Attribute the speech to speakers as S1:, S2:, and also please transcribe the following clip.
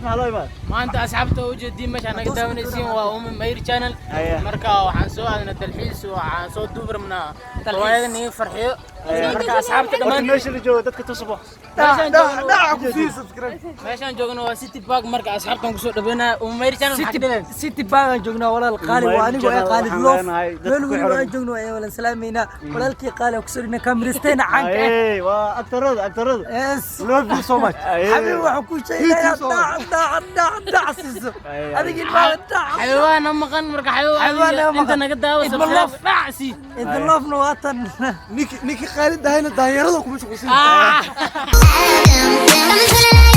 S1: هلا يبان
S2: ما أنت أصحابته وجدي مش أنا قدام نسيم وأم مير channel مركا وحن سو أنا تلحيس وحن صوت دوبر منا وين فرحيو مركا أصحابته كمان
S1: ماشي اللي جو دتك تصبح
S2: meeshaan joogno waa city park marka asxaabtan ku soo dhaweynaa oo Mary Channel
S3: city park aan joogno walaal qaali waa anigu ay qaali loof meel waliba aan joogno ay walaal salaamayna walaalkii qaali ku soo dhina kaamiristeena caanka
S1: اي واكثر
S3: yes
S1: love you so much
S3: حبيبي waxaan ku sheegayaa dacsiiso adigii baa
S2: xayawaan maqan marka xayawaan inta naga daawo sabab dhacsi
S3: inta loofna waatan
S1: نيكي خالد هنا دايرده ku mashquulsan
S4: I'm